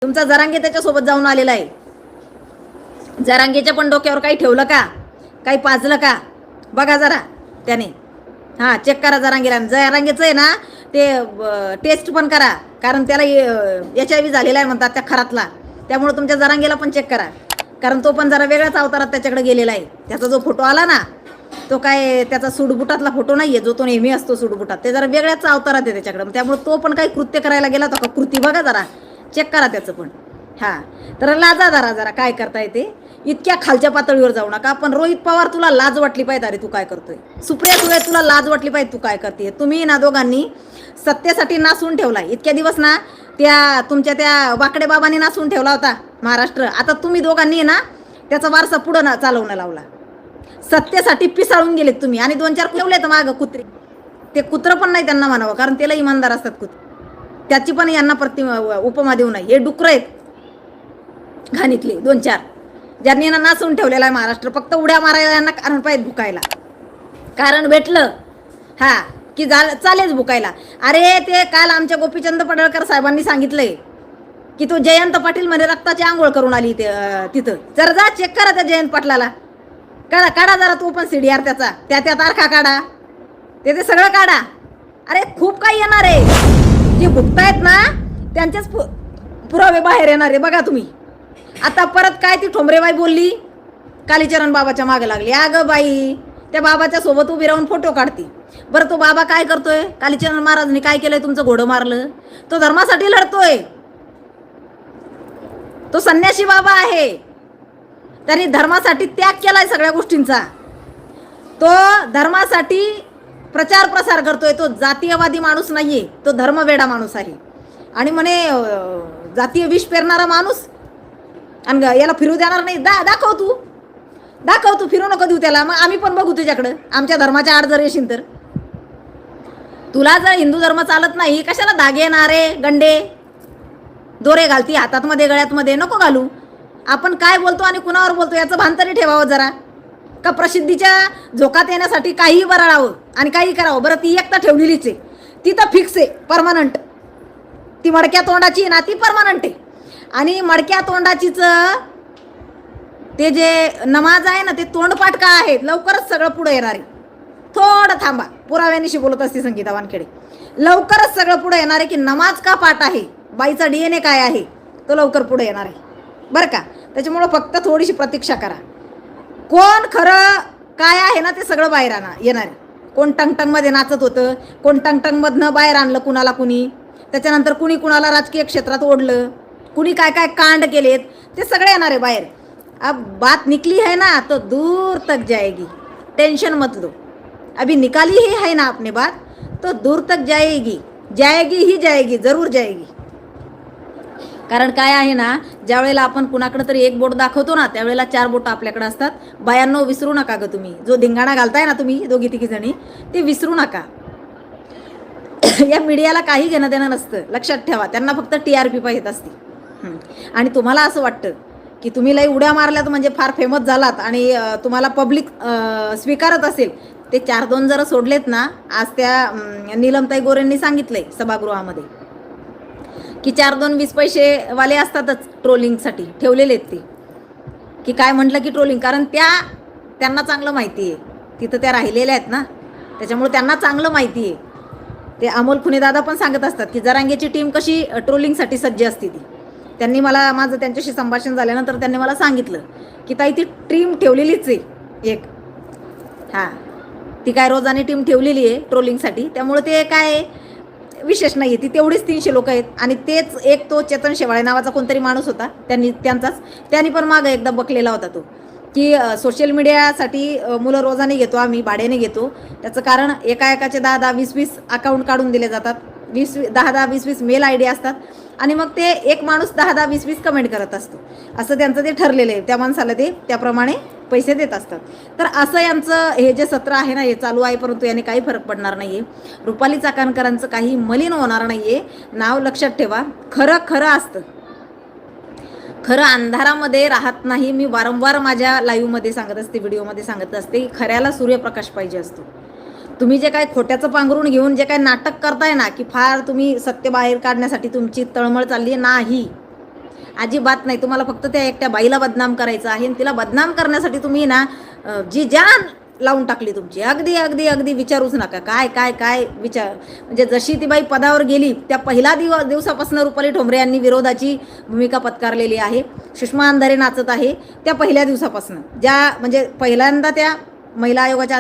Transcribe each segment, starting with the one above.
तुमचा जरांगे त्याच्यासोबत जाऊन आलेला आहे. जरांगेच्या पण डोक्यावर काही ठेवलं का, काही पाजलं का बघा जरा त्याने. हां, चेक करा जरांगेला. जरांगेचं आहे ना ते टेस्ट पण करा, कारण त्याला HIV झालेला आहे म्हणतात त्या खरातला. त्यामुळे तुमच्या जरांगेला पण चेक करा, कारण तो पण जरा वेगळ्याच अवतारात त्याच्याकडे गेलेला आहे. त्याचा जो फोटो आला ना तो काय त्याचा सूडबुटातला फोटो नाही आहे, जो तो नेहमी असतो सूडबुटात. ते जरा वेगळ्याच अवतारात आहे त्याच्याकडे. त्यामुळे तो पण काही कृत्य करायला गेला होता का, कृती बघा जरा, चेक करा त्याचं पण. हां, तर लाजा जरा काय करता येते. इतक्या खालच्या पातळीवर जाऊ नका. पण रोहित पवार, तुला लाज वाटली पाहिजे. अरे तू काय करतोय. सुप्रिया सुळे, तुला लाज वाटली पाहिजे. तू काय करते. तुम्ही ना दोघांनी सत्तेसाठी नासून ठेवलाय इतक्या दिवस ना. त्या तुमच्या त्या वाकडे बाबांनी नासून ठेवला होता महाराष्ट्र. आता तुम्ही दोघांनी ना त्याचा वारसा पुढं ना चालवणं लावला. सत्तेसाठी पिसाळून गेलेत तुम्ही. आणि 2-4 ठेवलेत मागं कुत्रे. ते कुत्रं पण नाही त्यांना म्हणावं, कारण त्याला इमानदार असतात कुत्रे. त्याची पण यांना उपमा देऊ नये. हे डुकरं आहेत घाणीतले 2-4, ज्यांनी यांना नाचून ठेवलेला आहे महाराष्ट्र. फक्त उड्या मारायला यांना कारण पाहिजे भुकायला. कारण भेटलं हां की चालेच भुकायला. अरे ते काल आमच्या गोपीचंद पडळकर साहेबांनी सांगितलंय की तो जयंत पाटील मध्ये रक्ताची आंघोळ करून आली तिथं. जरा जा चेक करा त्या जयंत पाटलाला. काढा जरा तो पण CDR त्याचा, त्या तारखा काढा, ते सगळं काढा. अरे खूप काही येणार आहे. जे भुकतायत ना त्यांचेच पुरावे बाहेर येणार आहे बघा तुम्ही. आता परत काय ती ठोंबरेबाई बोलली, कालीचरण बाबाच्या मागे लागली. अगं बाई, त्या बाबाच्या सोबत उभी राहून फोटो काढते. बरं तो बाबा काय करतोय. कालीचरण महाराजांनी काय केलंय, तुमचं घोडं मारलं. तो धर्मासाठी लढतोय. तो संन्यासी बाबा आहे. त्यांनी धर्मासाठी त्याग केलाय सगळ्या गोष्टींचा. तो धर्मासाठी प्रचार प्रसार करतोय. तो जातीयवादी माणूस नाहीये, तो धर्मवेडा माणूस आहे. आणि म्हणे जातीय विष पेरणारा माणूस, आणि याला फिरू देणार नाही. दाखव तू फिरू नको देऊ त्याला. मग आम्ही पण बघू तुझ्याकडं. आमच्या धर्माच्या आड जर येशील तर. तुला जर हिंदू धर्म चालत नाही, कशाला धागे नारे गंडे दोरे घालती हातात मध्ये गळ्यात मध्ये, नको घालू. आपण काय बोलतो आणि कुणावर बोलतो याचं भान तरी ठेवावं जरा. का प्रसिद्धीच्या झोकात येण्यासाठी काहीही बरळावं आणि काही करावं. बरं ती एकता ठेवलेलीच आहे, ती तर फिक्स आहे, परमनंट. ती मडक्या तोंडाची ना, ती परमनंट आहे. आणि मडक्या तोंडाचीच ते जे नमाज आहे ना, ते तोंडपाठ का आहेत. लवकरच सगळं पुढे येणार आहे. थोडं थांबा, पुराव्यानिशी बोलत असते संगीता वानखेडे. लवकरच सगळं पुढे येणार आहे की नमाज का पाठ आहे, बाईचा DNA काय आहे, तो लवकर पुढे येणार आहे बरं का. त्याच्यामुळं फक्त थोडीशी प्रतीक्षा करा. कोण खरं काय आहे ना ते सगळं बाहेर येणार आहे. कोण टंगटंगमध्ये नाचत होतं, कोण टंगटंगमधनं बाहेर आणलं कुणाला कुणी, त्याच्यानंतर कुणी कुणाला राजकीय क्षेत्रात ओढलं, कुणी काय काय कांड केलेत, ते सगळे येणार आहे बाहेर. अब बात निकली है ना तो दूर तक जाएगी, टेंशन मत लो. अभी निकाली ही है ना आपने बात, तो दूर तक जाएगी, जाएगी जरूर जाएगी. कारण काय आहे ना, ज्या वेळेला आपण कुणाकडे तरी एक बोट दाखवतो ना, त्यावेळेला 4 बोटं आपल्याकडे असतात. बायांनो विसरू नका ग तुम्ही. जो धिंगाणा घालताय ना तुम्ही 2-3 जणी, ते विसरू नका. या मीडियाला काही घेणं देणं नसतं, लक्षात ठेवा. त्यांना फक्त TRP पाहिजेत असते. आणि तुम्हाला असं वाटतं की तुम्ही लई उड्या मारल्यात म्हणजे फार फेमस झालात आणि तुम्हाला पब्लिक स्वीकारत असेल. ते 4-2 जरा सोडलेत ना, आज त्या नीलमताई गोरेंनी सांगितलंय सभागृहामध्ये की 4-2 20 पैसे वाले असतातच ट्रोलिंगसाठी ठेवलेले आहेत ते. की काय म्हटलं की ट्रोलिंग, कारण त्यांना चांगलं माहिती आहे, तिथं त्या राहिलेल्या आहेत ना, त्याच्यामुळे त्यांना चांगलं माहिती आहे. ते अमोल खुनेदादा पण सांगत असतात की जरांगेची टीम कशी ट्रोलिंगसाठी सज्ज असते ती. त्यांनी मला माझं त्यांच्याशी संभाषण झाल्यानंतर त्यांनी मला सांगितलं की ताई ती टीम ठेवलेलीच आहे एक. हां, ती काय रोजाने टीम ठेवलेली आहे ट्रोलिंगसाठी. त्यामुळे ते काय विशेष नाही आहे. ती तेवढीच 300 लोक आहेत. आणि तेच एक तो चेतन शेवाळे नावाचा कोणतरी माणूस होता, त्यांनी पण मागं एकदा बकलेला होता तो की सोशल मीडियासाठी मुलं रोजाने घेतो आम्ही, भाड्याने घेतो. त्याचं कारण एकाचे 10-10, 20-20 अकाउंट काढून दिले जातात. 10-10, 20-20 मेल ID असतात. आणि मग ते एक माणूस 10-10, 20-20 कमेंट करत असतो. असं त्यांचं ते ठरलेलं आहे. त्या माणसाला ते त्याप्रमाणे पैसे देत असतात. तर असं यांचं हे जे सत्र आहे ना, हे चालू आहे. परंतु याने काही फरक पडणार नाही आहे. रुपाली चाकणकरांचं काही मलिन होणार नाही आहे. नाव लक्षात ठेवा. खरं असतं. खरं अंधारामध्ये राहत नाही. मी वारंवार माझ्या लाईव्हमध्ये सांगत असते, व्हिडिओमध्ये सांगत असते की खऱ्याला सूर्यप्रकाश पाहिजे असतो. तुम्ही जे काय खोट्याचं पांघरून घेऊन जे काय नाटक करताय ना, की फार तुम्ही सत्य बाहेर काढण्यासाठी तुमची तळमळ चालली आहे, नाही. अजिबात नाही. तुम्हाला फक्त त्या एकट्या बाईला बदनाम करायचं आहे आणि तिला बदनाम करण्यासाठी तुम्ही ना जी जान लावून टाकली तुमची. अगदी अगदी अगदी विचारूच नका काय काय काय विचार. म्हणजे जशी ती बाई पदावर गेली त्या पहिला दिवसापासून रुपाली ठोंबरे यांनी विरोधाची भूमिका पत्कारलेली आहे. सुषमा अंधारे नाचत आहे त्या पहिल्या दिवसापासून. ज्या म्हणजे पहिल्यांदा त्या महिला आयोगाच्या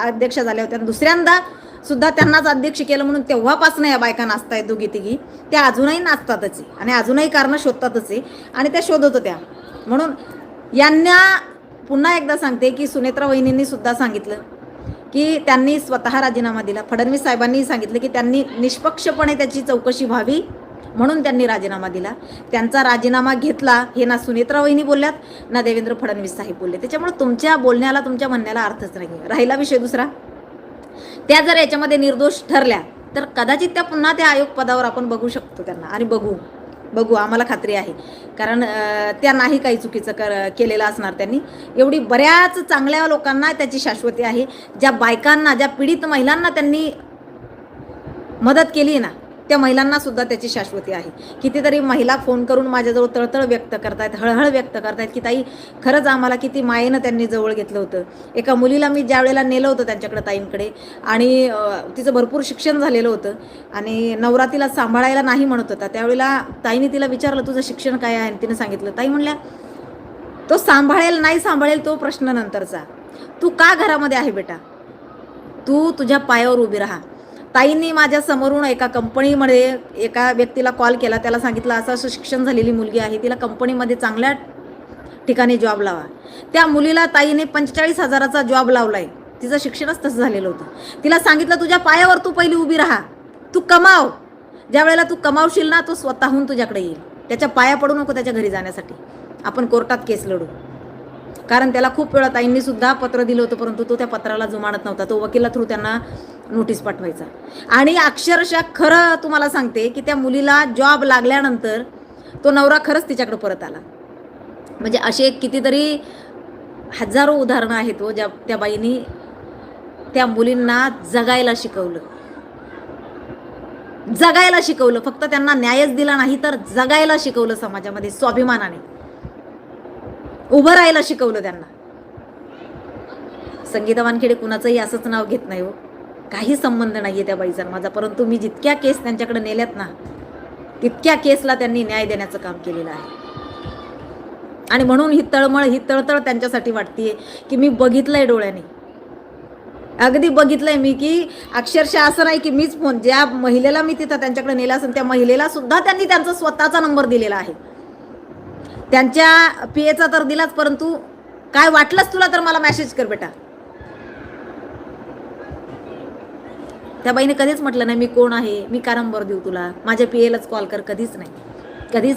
अध्यक्ष झाल्या होत्या, दुसऱ्यांदा सुद्धा त्यांनाच अध्यक्ष केलं म्हणून तेव्हापासून या बायका नाचतायत दोघी तिघी. त्या अजूनही नाचतातच आहे आणि अजूनही कारणं शोधतातच आहे आणि त्या शोधत होत्या. म्हणून यांना पुन्हा एकदा सांगते की सुनेत्रा वहिनींनी सुद्धा सांगितलं की त्यांनी स्वतः राजीनामा दिला. फडणवीस साहेबांनीही सांगितलं की त्यांनी निष्पक्षपणे त्याची चौकशी व्हावी म्हणून त्यांनी राजीनामा दिला. त्यांचा राजीनामा घेतला हे ना सुनेत्रा वहिनी बोलल्यात ना देवेंद्र फडणवीस साहेब बोलले. त्याच्यामुळे तुमच्या बोलण्याला तुमच्या म्हणण्याला अर्थच नाही. राहिला विषय दुसरा, त्या जर याच्यामध्ये निर्दोष ठरल्या तर कदाचित त्या पुन्हा त्या आयोग पदावर आपण बघू शकतो त्यांना. आणि बघू आम्हाला खात्री आहे. कारण त्या नाही काही चुकीचं केलेलं असणार त्यांनी. एवढी बऱ्याच चांगल्या लोकांना त्याची शाश्वती आहे. ज्या बायकांना, ज्या पीडित महिलांना त्यांनी मदत केली ना त्या महिलांना सुद्धा त्याची शाश्वती आहे. कितीतरी महिला फोन करून माझ्याजवळ तळतळ व्यक्त करतायत, हळहळ व्यक्त करतायत की ताई खरंच आम्हाला किती मायेनं त्यांनी जवळ घेतलं होतं. एका मुलीला मी ज्या वेळेला नेलं होतं त्यांच्याकडे ताईंकडे आणि तिचं भरपूर शिक्षण झालेलं होतं आणि नवरा तिला सांभाळायला नाही म्हणत होता, त्यावेळेला ताईने तिला विचारलं तुझं शिक्षण काय आहे. तिने सांगितलं. ताई म्हणल्या तो सांभाळेल नाही सांभाळेल तो प्रश्न नंतरचा, तू का घरामध्ये आहे बेटा, तू तुझ्या पायावर उभी राहा. ताईंनी माझ्या समोरून एका कंपनीमध्ये एका व्यक्तीला कॉल केला, त्याला सांगितलं असं असं शिक्षण झालेली मुलगी आहे, तिला कंपनीमध्ये चांगल्या ठिकाणी जॉब लावा. त्या मुलीला ताईने 45,000चा जॉब लावलाय. तिचं शिक्षणच तसं झालेलं होतं. तिला सांगितलं तुझ्या पायावर तू पहिली उभी राहा, तू कमाव. ज्या वेळेला तू कमावशील ना तो स्वतःहून तुझ्याकडे येईल. त्याच्या पाया पडू नको त्याच्या घरी जाण्यासाठी. आपण कोर्टात केस लढू. कारण त्याला खूप वेळा ताईंनी सुद्धा पत्र दिलं होतं परंतु तो त्या पत्राला जुमानत नव्हता. तो वकिला थ्रू त्यांना नोटीस पाठवायचा. आणि अक्षरशः खरं तुम्हाला सांगते की त्या मुलीला जॉब लागल्यानंतर तो नवरा खरंच तिच्याकडे परत आला. म्हणजे असे कितीतरी हजारो उदाहरणं आहेत हो ज्या त्या बाईंनी त्या मुलींना जगायला शिकवलं. फक्त त्यांना न्यायच दिला नाही तर जगायला शिकवलं. समाजामध्ये स्वाभिमानाने उभं राहायला शिकवलं त्यांना. संगीता वानखेडे कुणाचंही असंच नाव घेत नाही हो, काही संबंध नाही आहे त्या बाईचा माझा. परंतु मी जितक्या केस त्यांच्याकडे नेल्यात ना तितक्या केसला त्यांनी न्याय देण्याचं काम केलेलं आहे. आणि म्हणून ही तळतळ त्यांच्यासाठी वाटतेय की मी बघितलंय डोळ्याने, अगदी बघितलंय मी की अक्षरशः असं नाही की मीच फोन ज्या महिलेला मी तिथं त्यांच्याकडे नेला असेल त्या महिलेला सुद्धा त्यांनी त्यांचा स्वतःचा नंबर दिलेला आहे. त्यांच्या पीएचा तर दिलाच, परंतु काय वाटलंच तुला तर मला मेसेज कर बेटा. त्या बाईने कधीच म्हटलं नाही मी कोण आहे, मी का नंबर देऊ तुला, माझ्या पीएलाच कॉल कर. कधीच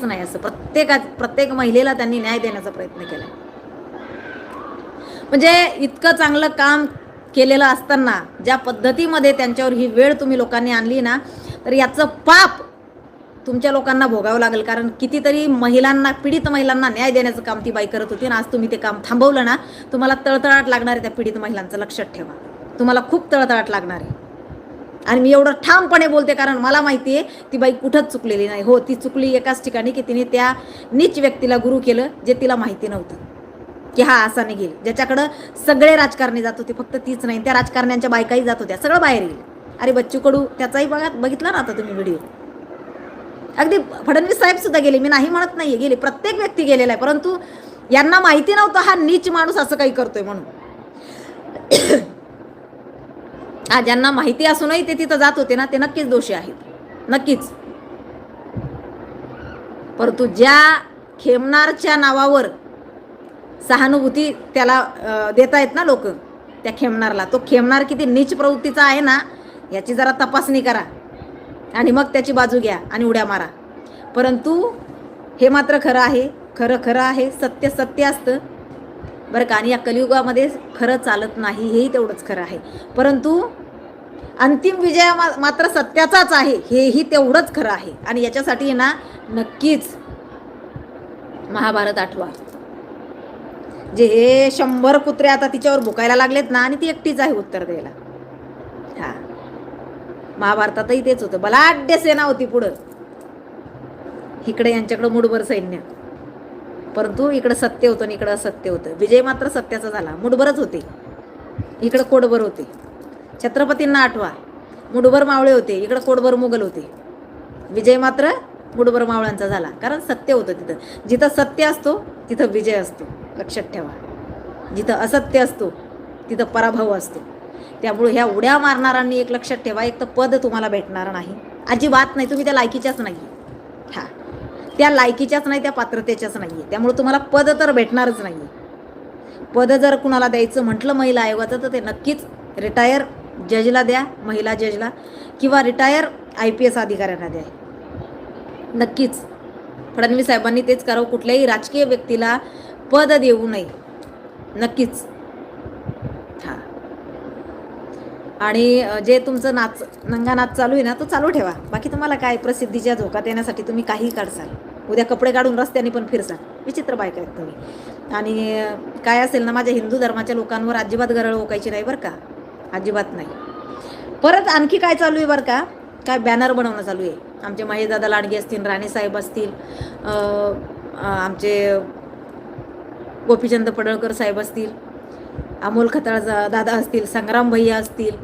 नाही असं. प्रत्येक महिलेला त्यांनी न्याय देण्याचा प्रयत्न केला. म्हणजे इतकं चांगलं काम केलेलं असताना ज्या पद्धतीमध्ये त्यांच्यावर ही वेळ तुम्ही लोकांनी आणली ना तर याचं पाप तुमच्या लोकांना भोगावं लागेल. कारण कितीतरी महिलांना, पीडित महिलांना न्याय देण्याचं काम ती बाई करत होती आणि आज तुम्ही ते काम थांबवलं ना तुम्हाला तळतळाट लागणार आहे. त्या पीडित महिलांचं लक्षात ठेवा, तुम्हाला खूप तळतळाट लागणार आहे. आणि मी एवढं ठामपणे बोलते कारण मला माहिती आहे ती बाई कुठंच चुकलेली नाही. हो ती चुकली एकाच ठिकाणी की तिने त्या नीच व्यक्तीला गुरु केलं जे तिला माहिती नव्हतं की हा असा निघेल. ज्याच्याकडं सगळे राजकारणी जात होते, फक्त तीच नाही, त्या राजकारण्यांच्या बायकाही जात होत्या, सगळं बाहेर येईल. अरे बच्चू कडू त्याचाही बघितला ना आता तुम्ही व्हिडिओ. अगदी फडणवीस साहेब सुद्धा गेले, मी नाही म्हणत नाहीये, गेले, प्रत्येक व्यक्ती गेलेला आहे. परंतु यांना माहिती नव्हतं हा नीच माणूस असं काही करतोय म्हणून. ज्यांना माहिती असूनही ते तिथं जात होते ना ते नक्कीच दोषी आहेत, नक्कीच. परंतु ज्या खेमनारच्या नावावर सहानुभूती त्याला देतायत ना लोक, त्या खेमनारला, तो खेमनार किती नीच प्रवृत्तीचा आहे ना याची जरा तपासणी करा आणि मग त्याची बाजू घ्या आणि उड्या मारा. परंतु हे मात्र खरं आहे, खरं आहे, सत्य सत्य असतं बरं का. आणि या कलियुगामध्ये खरं चालत नाही हेही तेवढंच खरं आहे. परंतु अंतिम विजय मात्र सत्याचाच आहे हेही तेवढंच खरं आहे. आणि याच्यासाठी ना नक्कीच महाभारत आठवा. जे हे 100 कुत्रे आता तिच्यावर भुकायला लागलेत ना आणि ती एकटीच आहे उत्तर द्यायला. हा महाभारतातही तेच होतं, बलाढ्य सेना होती पुढं. इकडे यांच्याकडं मुठभर सैन्य, परंतु इकडं सत्य होतं आणि इकडं असत्य होतं. विजय मात्र सत्याचा झाला. मुठभरच होते, इकडं कोटभर होते. छत्रपतींना आठवा, मुठभर मावळे होते, इकडं कोटभर मुघल होते. विजय मात्र मुठभर मावळ्यांचा झाला, कारण सत्य होतं तिथं. जिथं सत्य असतो तिथं विजय असतो, लक्षात ठेवा. जिथं असत्य असतो तिथं पराभव असतो. त्यामुळे ह्या उड्या मारणाऱ्यांनी एक लक्षात ठेवा, एक तर पद तुम्हाला भेटणार नाही, अजिबात नाही. तुम्ही त्या लायकीच्याच नाही. हां, त्या लायकीच्याच नाही, त्या पात्रतेच्याच नाही आहे. त्यामुळे तुम्हाला पद तर भेटणारच नाही. पद जर कुणाला द्यायचं म्हटलं महिला आयोगाचं, तर ते नक्कीच रिटायर जजला द्या, महिला जजला, किंवा रिटायर IPS अधिकाऱ्यांना द्या. नक्कीच फडणवीस साहेबांनी तेच करावं. कुठल्याही राजकीय व्यक्तीला पद देऊ नये, नक्कीच. हां, आणि जे तुमचं नंगा नाच चालू आहे ना, तो चालू ठेवा. बाकी तुम्हाला काय, प्रसिद्धीच्या झोकात येण्यासाठी तुम्ही काही काढसाल. उद्या कपडे काढून रस्त्याने पण फिरसाल. विचित्र बायका आहेत तुम्ही. आणि काय असेल ना, माझ्या हिंदू धर्माच्या लोकांवर अजिबात गरळ ओकायची नाही बरं का, अजिबात नाही. परत आणखी काय चालू आहे बरं का, काय बॅनर बनवणं चालू आहे. आमचे महेशदादा लांडगे असतील, राणेसाहेब असतील, आमचे गोपीचंद पडळकर साहेब असतील, अमोल खताळ दादा असतील, संग्राम भैया असतील,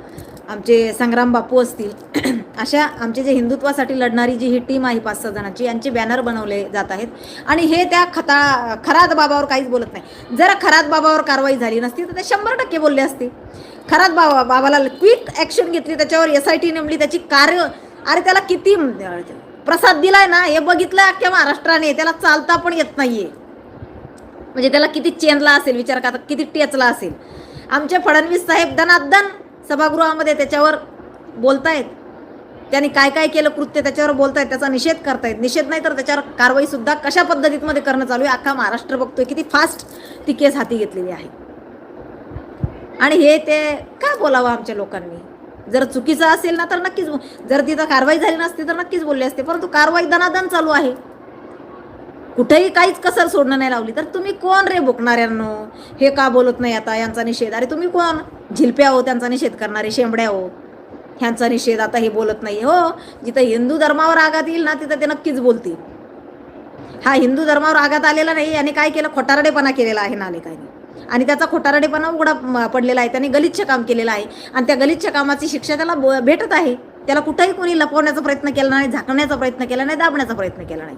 आमचे संग्राम बापू असतील, अशा आमचे जे हिंदुत्वासाठी लढणारी जी ही टीम आहे 5-6 जणांची, यांचे बॅनर बनवले जात आहेत. आणि हे त्या खरात बाबावर काहीच बोलत नाही. जर खरात बाबावर कारवाई झाली नसती तर ते 100% बोलले असते. खरात बाबाला क्विक ॲक्शन घेतली, त्याच्यावर SIT नेमली, त्याची कार्य, अरे त्याला किती प्रसाद दिलाय ना हे बघितलं अख्ख्या महाराष्ट्राने. त्याला चालता पण येत नाहीये, म्हणजे त्याला किती चेंदला असेल विचार करा, किती टेचला असेल. आमचे फडणवीस साहेब दनादन सभागृहामध्ये त्याच्यावर बोलतायत, त्यांनी काय काय केलं कृत्य त्याच्यावर बोलतायत, त्याचा निषेध करतायत. निषेध नाही तर त्याच्यावर कारवाई सुद्धा कशा पद्धतीमध्ये करणं चालू आहे अख्खा महाराष्ट्र बघतोय. किती फास्ट ती केस हाती घेतलेली आहे. आणि हे ते का बोलावं आमच्या लोकांनी. जर चुकीचं असेल ना तर नक्कीच, जर तिथं कारवाई झाली नसती तर नक्कीच बोलले असते, परंतु कारवाई दनादन चालू आहे. कुठेही काहीच कसर सोडणं नाही लावली. तर तुम्ही कोण रे बोकणाऱ्यांनो, हे का बोलत नाही आता यांचा निषेध. अरे तुम्ही कोण, झिलप्या हो त्यांचा निषेध करणारे, शेंबड्या हो, ह्यांचा निषेध आता हे बोलत नाही. हो, जिथं हिंदू धर्मावर आघात येईल ना तिथं ते नक्कीच बोलतील. हा हिंदू धर्मावर आघात आलेला नाही, आणि काय केलं, खोटारडेपणा केलेला आहे नालेकांनी, आणि त्याचा खोटारडेपणा उघडा पडलेला आहे. त्यांनी गलिच्छ काम केलेलं आहे, आणि त्या गलिच्छ कामाची शिक्षा त्याला भेटत आहे. त्याला कुठेही कोणी लपवण्याचा प्रयत्न केला नाही, झाकण्याचा प्रयत्न केला नाही, दाबण्याचा प्रयत्न केला नाही.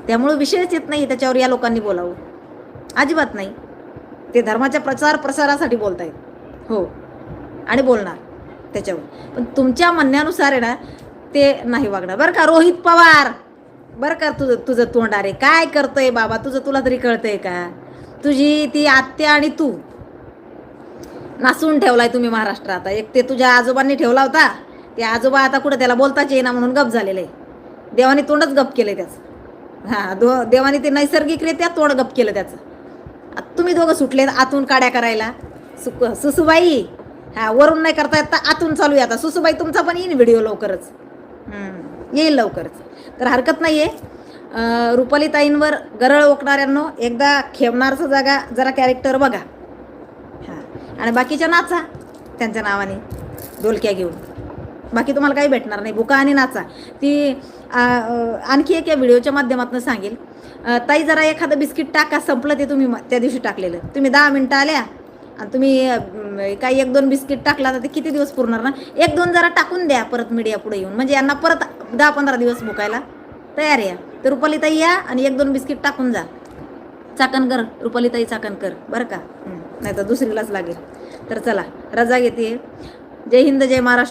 त्यामुळे विषयच येत नाही त्याच्यावर या लोकांनी बोलावं, अजिबात नाही. ते धर्माच्या प्रसारासाठी बोलतायत, हो, आणि बोलणार त्याच्यावर. पण तुमच्या म्हणण्यानुसार आहे ना ते नाही वागणार बरं का. रोहित पवार, बरं का, तुझं तोंड, अरे काय करतोय बाबा तुला तरी कळतंय का. तुझी ती आत्या आणि तू नासून ठेवलाय तुम्ही महाराष्ट्रात. एक ते तुझ्या आजोबांनी ठेवला होता, ते आजोबा आता कुठं त्याला बोलताच येईना म्हणून गप झालेलं आहे. देवाने तोंडच गप केलंय त्याचं. हां, देवाने ते नैसर्गिकरित्या तोंड गप केलं त्याचं. तुम्ही दोघं सुटले आतून काड्या करायला. सुसूबाई, वरून नाही करता येत तर आतून चालू आहे आता. सुसूबाई तुमचा पण येईन व्हिडिओ लवकरच, येईल लवकरच, तर हरकत नाही आहे. रुपालीताईंवर गरळ ओकणाऱ्यांनो एकदा खेळणारचं जागा जरा कॅरेक्टर बघा. हां, आणि बाकीच्या नाचा त्यांच्या नावाने ढोलक्या घेऊन. बाकी तुम्हाला काही भेटणार नाही, बुका आणि नाचा. ती आणखी एक या व्हिडिओच्या माध्यमातून सांगेल. ताई जरा एखादं बिस्किट टाका, संपलं ते तुम्ही त्या दिवशी टाकलेलं. तुम्ही 10 मिनटं आल्या आणि तुम्ही काही 1-2 बिस्किट टाकला तर ते किती दिवस पुरणार ना. 1-2 जरा टाकून द्या परत मीडिया पुढे येऊन, म्हणजे यांना परत 10-15 दिवस भुकायला तयार या. तर रुपालीताई या आणि 1-2 बिस्किट टाकून जा. चाकणकर, रुपालीताई चाकणकर बरं का, नाही तर दुसरीलाच लागेल. तर चला, रजा घेते. जय हिंद, जय महाराष्ट्र.